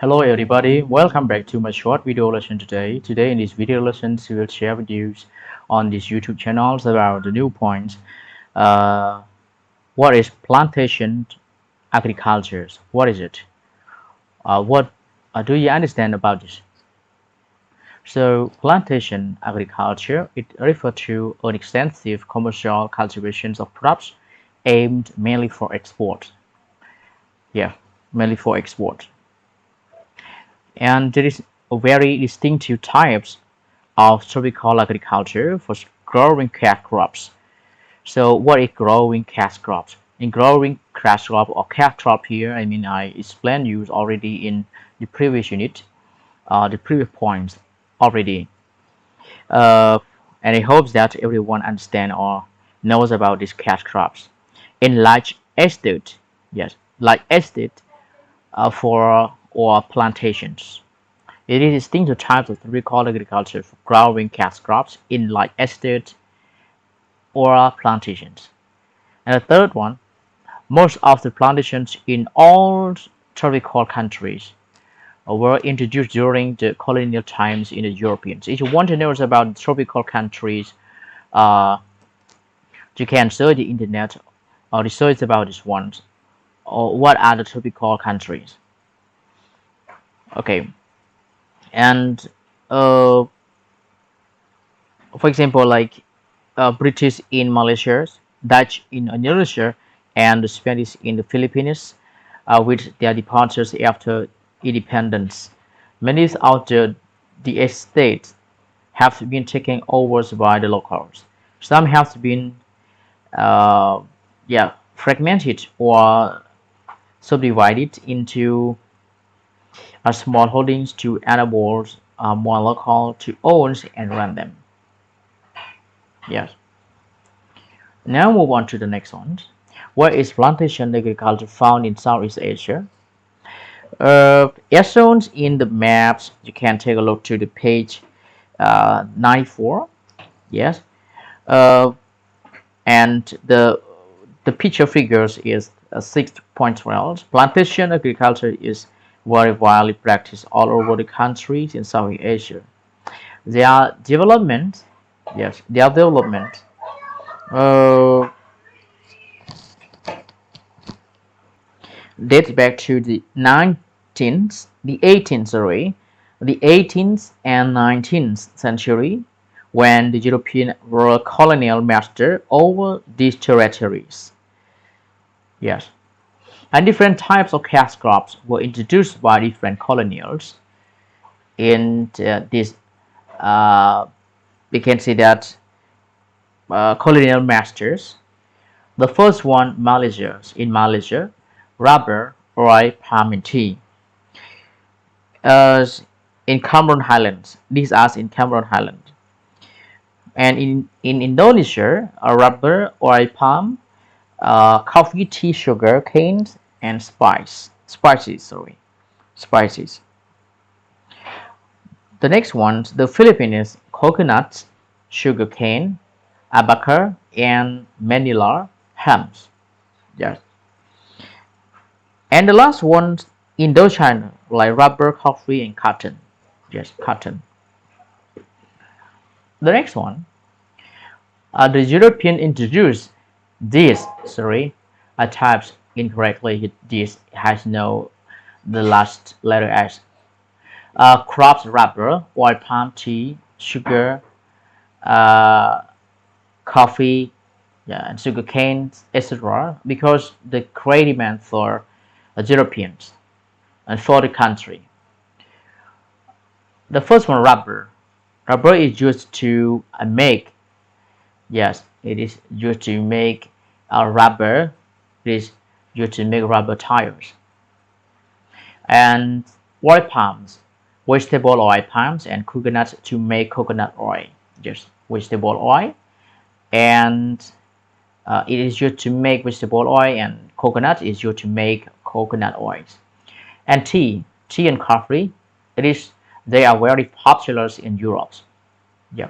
Hello everybody, welcome back to my short video lesson today. Today in this video lesson, we will share with you on this YouTube channel about the new points. Uh, what is plantation agriculture? What is it? What do you understand about this? So plantation agriculture, it refers to an extensive commercial cultivation of crops aimed mainly for export. Yeah, mainly for export. And there is a very distinctive types of tropical agriculture for growing cash crops. So what is growing cash crops? In growing cash crop or cash crop here, I explained you already in the previous unit, the previous points already. Uh, and I hope that everyone understand or knows about these cash crops. In large estate, yes, like estate for or plantations. It is distinctive types of tropical agriculture for growing cash crops in like estate or plantations. And the third one, most of the plantations in all tropical countries were introduced during the colonial times in the Europeans. If you want to know about tropical countries, uh, you can search the internet or research about these ones or what are the tropical countries. Okay, and uh, for example, like British in Malaysia, Dutch in Indonesia, and Spanish in the Philippines, with their departures after independence. Many of the estates have been taken over by the locals. Some have been uh, fragmented or subdivided into small holdings to enable more local to own and run them. Yes. Now move on to the next one. Where is plantation agriculture found in Southeast Asia? As shown in the maps, you can take a look to the page 94. Yes, uh, and the picture figures is 6.12. Plantation agriculture is very widely practiced all over the countries in Southeast Asia. Their development, yes, their development. Uh, Dates back to the 18th and 19th century, when the European were colonial master over these territories. Yes, and different types of cash crops were introduced by different colonials. In this, uh, we can see that colonial masters. The first one, Malaysia. In Malaysia, rubber, oil, palm, and tea. As in Cameron Highlands. These are in Cameron Highlands. And in Indonesia, rubber, oil palm, coffee, tea, sugar, canes, and spices. Sorry, spices. The next one, the Philippines, coconuts, sugar cane, abaca, and Manila hams. Yes. And the last one, Indochina, like rubber, coffee, and cotton. Yes, cotton. The next one, the European introduced these types incorrectly. This has no the last letter S. Crops, rubber, oil palm, tea, sugar, uh, coffee, yeah, and sugar canes, etc. Because the great demand for Europeans and for the country. The first one, rubber. Rubber is used to make, yes, it is used to make rubber. It is used to make rubber tires. And oil palms, vegetable oil palms, and coconuts to make coconut oil. Just vegetable oil, and it is used to make vegetable oil, and coconut is used to make coconut oils. And tea and coffee, it is they are very popular in Europe. Yeah,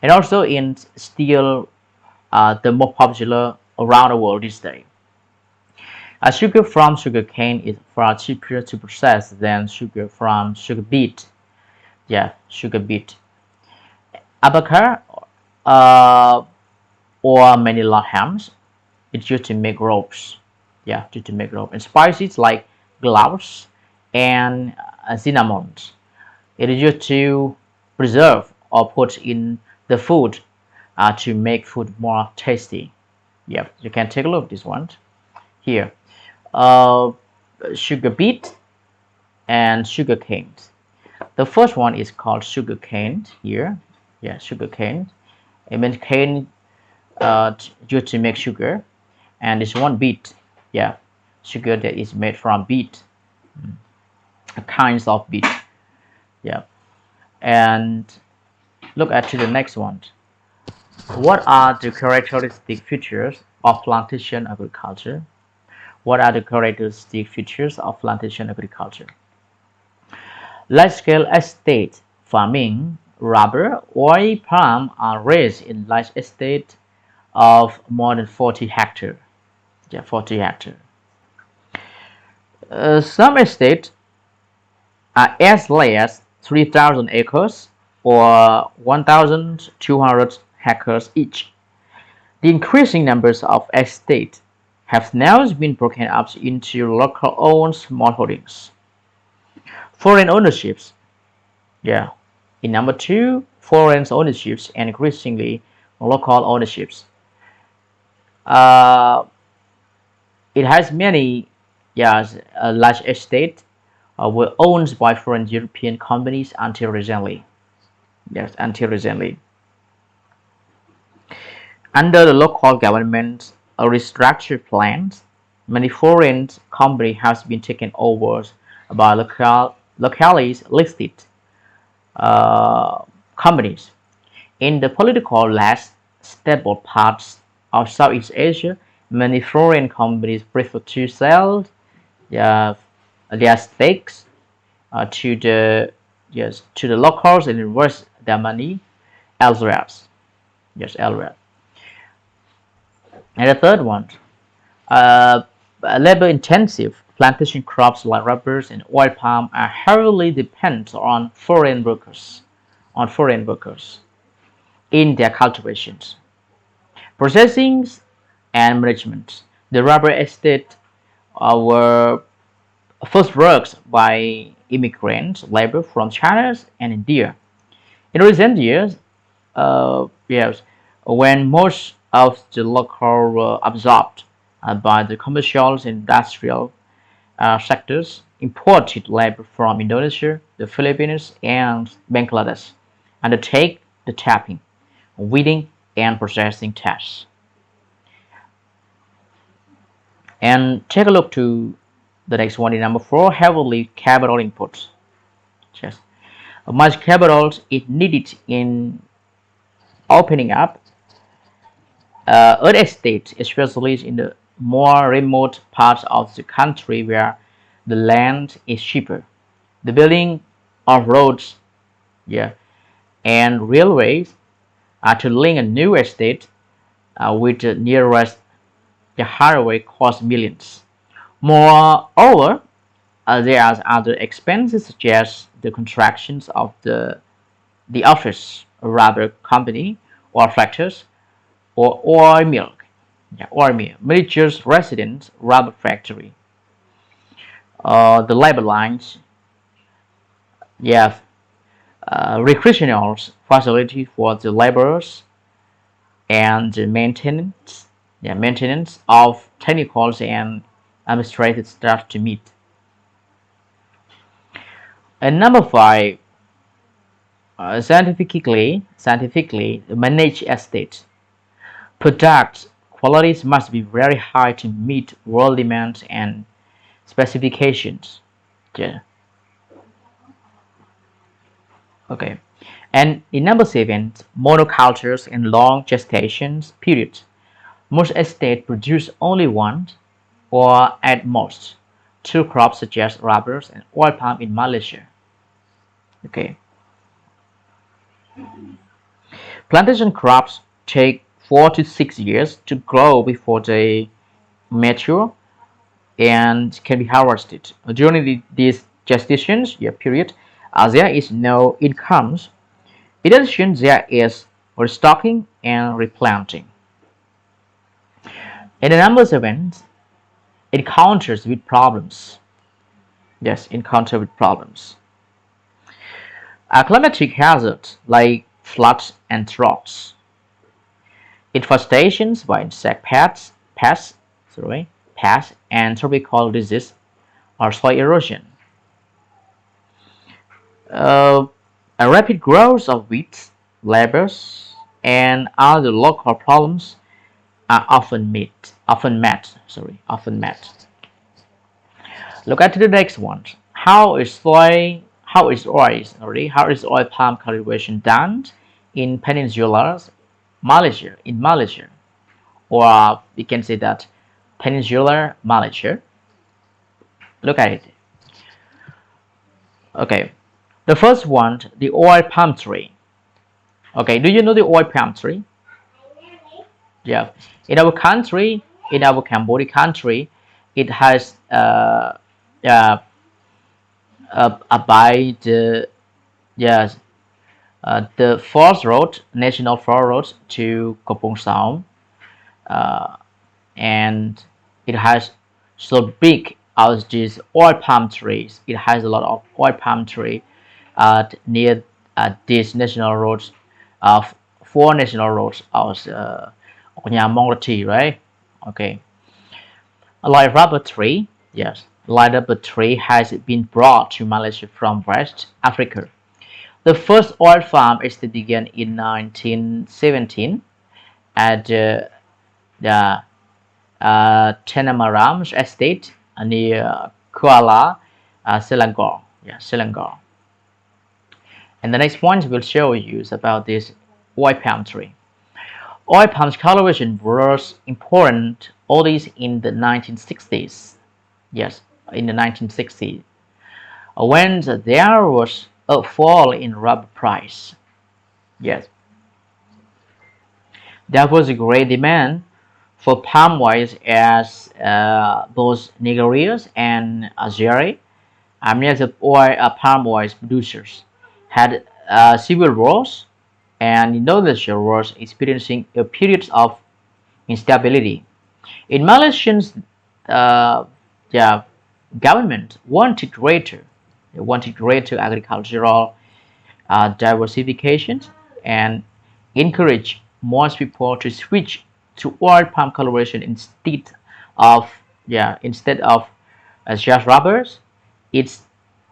and also in still the more popular around the world this day. Sugar from sugarcane is far cheaper to process than sugar from sugar beet. Yeah, sugar beet. Abaca uh, or Manila hams, it's used to make ropes. Yeah, to make rope. And spices like cloves and cinnamon. It is used to preserve or put in the food to make food more tasty. Yeah, you can take a look at this one here. Uh, Sugar beet and sugar cane. The first one is called sugar cane here. Yeah, sugar cane. It means cane used to make sugar, and this one beet. Yeah, sugar that is made from beet, kinds of beet. Yeah, and look at to the next one. What are the characteristic features of plantation agriculture? What are the characteristic features of plantation agriculture? Large-scale estate farming, rubber, oil palm are raised in large estate of more than 40 hectares. Yeah, 40 hectares. Some estates are as large as 3,000 acres or 1,200 hectares each. The increasing numbers of estates have now been broken up into local-owned smallholdings. Foreign ownerships, yeah. In number two, foreign ownerships and increasingly local ownerships. Uh, it has many, yes, large estates were owned by foreign European companies until recently. Yes, until recently. Under the local government restructure plans, many foreign companies have been taken over by locally listed uh, companies. In the political less stable parts of Southeast Asia, many foreign companies prefer to sell their, their stakes to the locals and invest their money elsewhere. Yes, elsewhere. And the third one, uh, labor-intensive plantation crops like rubbers and oil palm are heavily dependent on foreign workers in their cultivations, processing, and management. The rubber estate were first worked by immigrant labor from China and India. In recent years, yes, when most of the local were absorbed by the commercial and industrial sectors, imported labor from Indonesia, the Philippines, and Bangladesh undertake the tapping, weeding, and processing tasks. And take a look to the next one, in number four, heavily capital inputs. Yes. Much capital is needed in opening up earth estates, especially in the more remote parts of the country where the land is cheaper. The building of roads, yeah, and railways to link a new estate with the nearest highway cost millions. Moreover, there are other expenses such as the constructions of the office, rubber company, or factors, or oil mill, yeah, oil mill, religious residence, rubber factory, the labor lines, yeah, recreational facility for the laborers, and the maintenance, yeah, maintenance of technicals and administrative staff to meet. And number five, scientifically managed estates. Product qualities must be very high to meet world demands and specifications. Yeah. Okay. And in number seven, monocultures and long gestation periods. Most estates produce only one or at most two crops such as rubbers and oil palm in Malaysia. Okay. Plantation crops take 4 to 6 years to grow before they mature. and can be harvested. During this gestation period, there is no incomes. In addition, there is restocking and replanting. In the number 7, encounters with problems. Yes, encounter with problems. Climatic hazards like floods and droughts. Infestations by insect pests, and tropical disease or soil erosion. Uh, a rapid growth of weeds, labors, and other local problems are often met. Look at the next one. How is oil palm cultivation done in Peninsular Malaysia, or we can say that Peninsular Malaysia. Look at it. Okay, the first one, the oil palm tree. Okay, do you know the oil palm tree? Yeah, in our country, in our Cambodia country, it has by the yes the national forest road to Kopong Saum, and it has so big as these oil palm trees. It has a lot of oil palm tree near these national roads of four national roads of Mongrati, right? Okay, like rubber tree, yes, like rubber tree has been brought to Malaysia from West Africa. The first oil farm is to begin in 1917 at the Tenamaram estate near Kuala Selangor. Yeah, Selangor. And the next point we'll show you is about this oil palm tree. Oil palm cultivation was important only in the 1960s. Yes, in the 1960s, when there was a fall in rubber price. Yes, there was a great demand for palm oil as both Nigerians and Algeria, many of palm oil producers, had civil wars, and Indonesia was experiencing a period of instability. In Malaysians, uh, yeah, government wanted greater agricultural diversification and encourage most people to switch to oil palm cultivation of instead of just rubbers. Its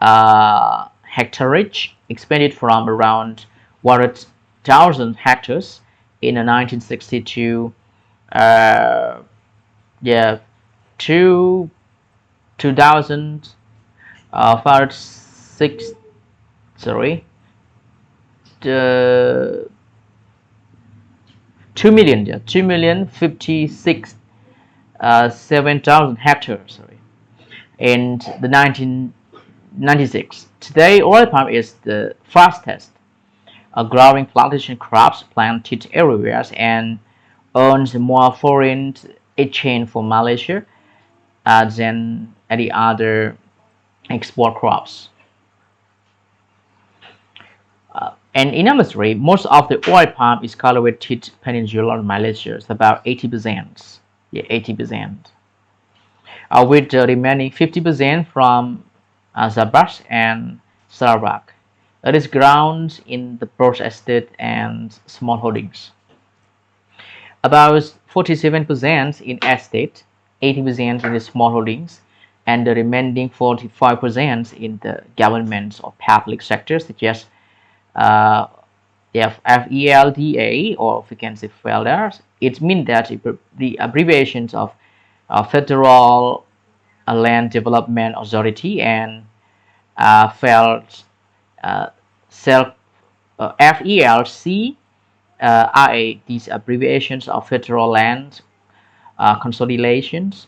hectareage expanded from around 100,000 hectares in 1962 uh, yeah to 2006, sorry, the 2 million, yeah, 2,056 7,000 hectares, sorry, in the 1996. Today, oil palm is the fastest growing plantation crops planted everywhere and earns more foreign exchange for Malaysia than any other export crops. And in industry, most of the oil palm is cultivated peninsular Malaysia, it's about 80%. Yeah, 80%. With the remaining 50% from Sabah and Sarawak. It is ground in the broad estate and small holdings. About 47% in estate, 80% in the small holdings, and the remaining 45% in the government or public sectors, such as uh, FELDA, or if we can say FELDAs. It means that the abbreviations of Federal Land Development Authority and FELD, uh, self, FELC, these abbreviations of Federal Land Consolidations,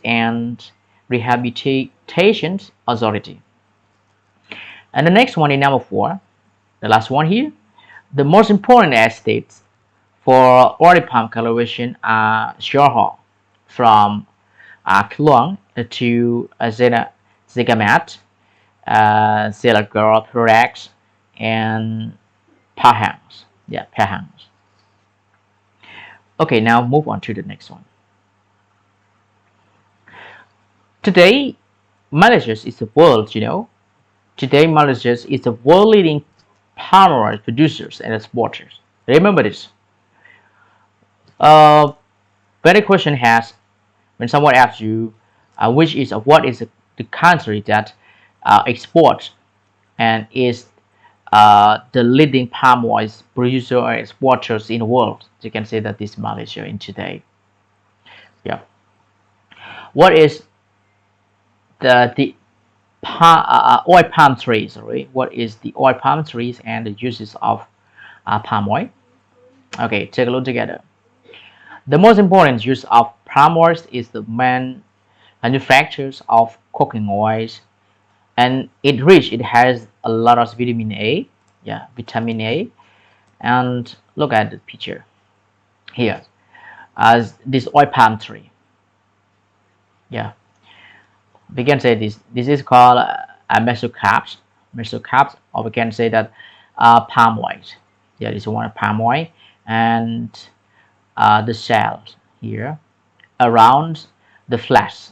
and Rehabilitation Authority. And the next one in number 4, the last one here, the most important estates for oil palm cultivation are Johor from Kluang to Zigamat, Zilagor and Pahangs. Yeah, Pahangs. Okay, now move on to the next one. Today, Malaysia is the world. Today, Malaysia is the world leading palm oil producers and exporters. Remember this. Uh, when a question has, when someone asks you, what is the country that exports and is the leading palm oil producer or exporters in the world, you can say that this is Malaysia in today. Yeah. What is the oil palm trees? Sorry. What is the oil palm trees and the uses of palm oil? Okay, take a look together. The most important use of palm oil is the manufacturers of cooking oils, and it has a lot of vitamin A. Yeah, vitamin A. And look at the picture here as this oil palm tree. Yeah, we can say this is called a mesocarps, or we can say that palm oil. Yeah, this one palm oil, and the cells here around the flesh.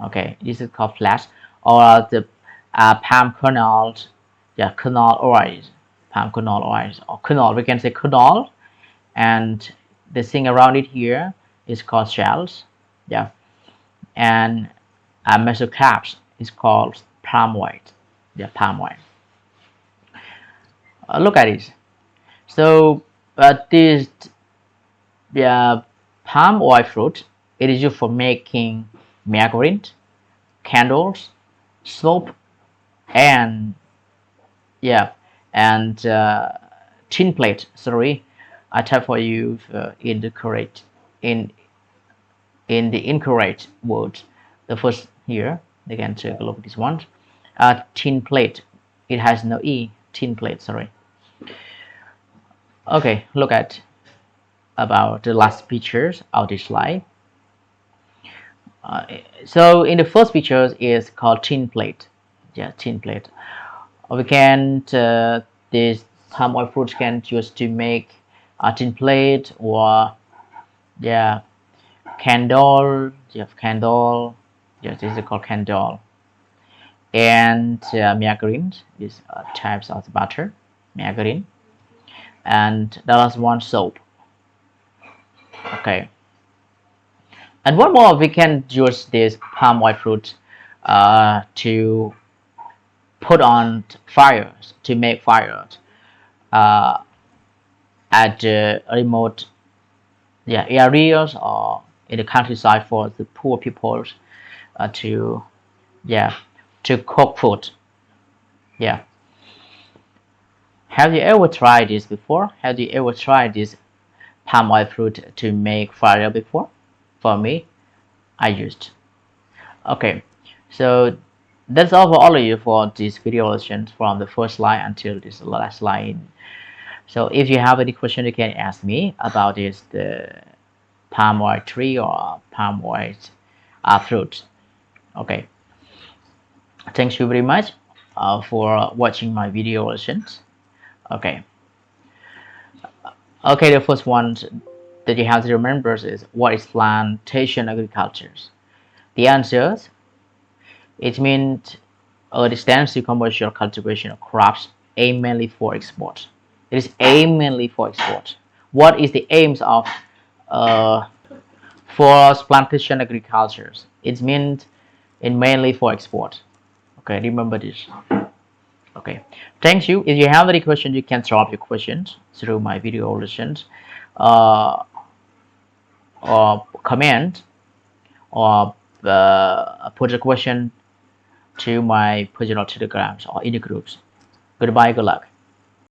Okay, this is called flesh, or the palm kernels. Yeah, kernel oils, palm kernel oils, or kernel. We can say kernel, and the thing around it here is called shells. Yeah, and mesocarps is called palm oil. Yeah, palm oil. Look at it. So this palm oil fruit, it is used for making margarine, candles, soap, and yeah, and tin plate. Sorry, I type for you in the correct in the incorrect word. The first here, you can take a look at this one. Tin plate. It has no e. Tin plate. Sorry. Okay, look at about the last pictures of this slide. So in the first picture is called tin plate. Yeah, tin plate. We can this palm oil fruits can use to make a tin plate, or yeah, candle. You have candle. Yes, this is called candle. And margarine. These types of butter, margarine. And the last one, soap. Okay. And one more, we can use this palm oil fruit to put on fires, to make fires uh, at remote areas, or in the countryside for the poor people to yeah to cook food. Yeah. Have you ever tried this before? Have you ever tried this palm oil fruit to make fire before? For me, I used. Okay, so that's all for all of you for this video lesson from the first slide until this last slide. So if you have any question, you can ask me about this the palm oil tree or palm oil fruit. Okay, thanks you very much for watching my video lessons. Okay. Okay, the first one that you have to remember is, what is plantation agriculture? The answer is, it means a extensive commercial cultivation of crops aimed mainly for export. It is aimed mainly for export. What is the aims of for plantation agriculture? It means it mainly for export. Okay, remember this. Okay, thank you. If you have any questions, you can drop your questions through my video lessons, uh, or comment, or put a question to my personal telegrams or in the groups. Goodbye, good luck.